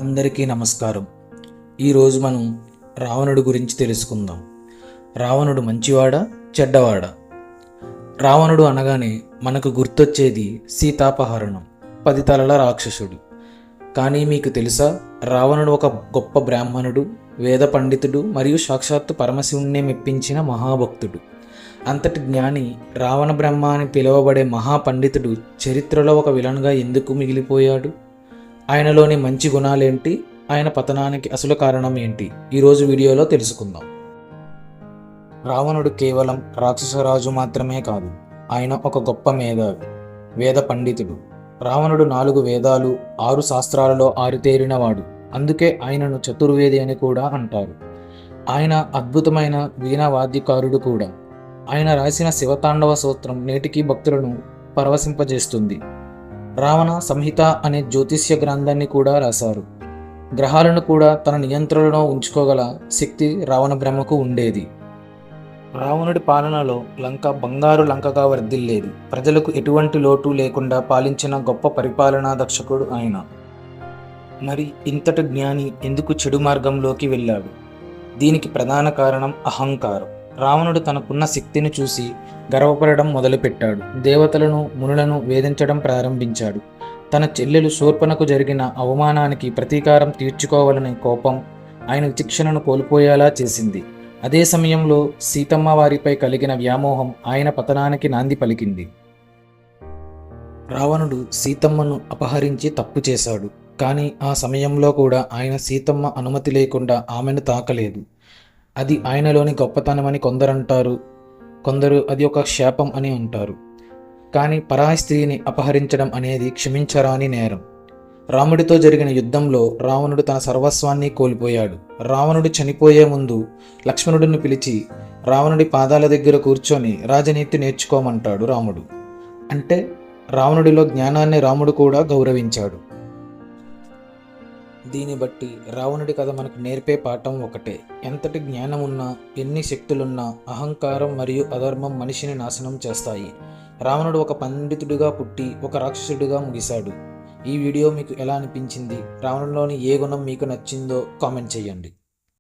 అందరికీ నమస్కారం. ఈరోజు మనం రావణుడి గురించి తెలుసుకుందాం. రావణుడు మంచివాడా చెడ్డవాడా? రావణుడు అనగానే మనకు గుర్తొచ్చేది సీతాపహరణం, 10 తలల రాక్షసుడు. కానీ మీకు తెలుసా, రావణుడు ఒక గొప్ప బ్రాహ్మణుడు, వేద పండితుడు మరియు సాక్షాత్తు పరమశివుణ్ణి మెప్పించిన మహాభక్తుడు. అంతటి జ్ఞాని రావణ బ్రహ్మ అని పిలువబడే మహాపండితుడు చరిత్రలో ఒక విలన్గా ఎందుకు మిగిలిపోయాడు? ఆయనలోని మంచి గుణాలేంటి? ఆయన పతనానికి అసలు కారణం ఏంటి? ఈరోజు వీడియోలో తెలుసుకుందాం. రావణుడు కేవలం రాక్షసరాజు మాత్రమే కాదు, ఆయన ఒక గొప్ప మేధావి, వేద పండితుడు. రావణుడు 4 వేదాలు, 6 శాస్త్రాలలో ఆరితేరినవాడు. అందుకే ఆయనను చతుర్వేది అని కూడా అంటారు. ఆయన అద్భుతమైన వీణావాద్యకారుడు కూడా. ఆయన రాసిన శివతాండవ స్తోత్రం నేటికి భక్తులను పరవశింపజేస్తుంది. రావణ సంహిత అనే జ్యోతిష్య గ్రంథాన్ని కూడా రాశారు. గ్రహాలను కూడా తన నియంత్రణలో ఉంచుకోగల శక్తి రావణ బ్రహ్మకు ఉండేది. రావణుడి పాలనలో లంక బంగారు లంకగా వర్ధిల్లేది. ప్రజలకు ఎటువంటి లోటు లేకుండా పాలించిన గొప్ప పరిపాలనా దక్షకుడు ఆయన. మరి ఇంతటి జ్ఞాని ఎందుకు చెడు మార్గంలోకి వెళ్ళాడు? దీనికి ప్రధాన కారణం అహంకారం. రావణుడు తనకున్న శక్తిని చూసి గర్వపడడం మొదలుపెట్టాడు. దేవతలను, మునులను వేధించడం ప్రారంభించాడు. తన చెల్లెలు శూర్పణకు జరిగిన అవమానానికి ప్రతీకారం తీర్చుకోవాలనే కోపం ఆయన విచక్షణను కోల్పోయేలా చేసింది. అదే సమయంలో సీతమ్మ వారిపై కలిగిన వ్యామోహం ఆయన పతనానికి నాంది పలికింది. రావణుడు సీతమ్మను అపహరించి తప్పు చేశాడు. కానీ ఆ సమయంలో కూడా ఆయన సీతమ్మ అనుమతి లేకుండా ఆమెను తాకలేదు. అది ఆయనలోని గొప్పతనమని కొందరంటారు, కొందరు అది ఒక శాపం అని అంటారు. కానీ పరాయి స్త్రీని అపహరించడం అనేది క్షమించరాని నేరం. రాముడితో జరిగిన యుద్ధంలో రావణుడు తన సర్వస్వాన్ని కోల్పోయాడు. రావణుడు చనిపోయే ముందు లక్ష్మణుడిని పిలిచి రావణుడి పాదాల దగ్గర కూర్చొని రాజనీతి నేర్చుకోమంటాడు రాముడు. అంటే రావణుడిలో జ్ఞానాన్ని రాముడు కూడా గౌరవించాడు. దీన్ని బట్టి రావణుడి కథ మనకు నేర్పే పాఠం ఒకటే: ఎంతటి జ్ఞానం ఉన్నా, ఎన్ని శక్తులున్నా, అహంకారం మరియు అధర్మం మనిషిని నాశనం చేస్తాయి. రావణుడు ఒక పండితుడిగా పుట్టి ఒక రాక్షసుడిగా ముగిశాడు. ఈ వీడియో మీకు ఎలా అనిపించింది? రావణుడిలోని ఏ గుణం మీకు నచ్చిందో కామెంట్ చేయండి.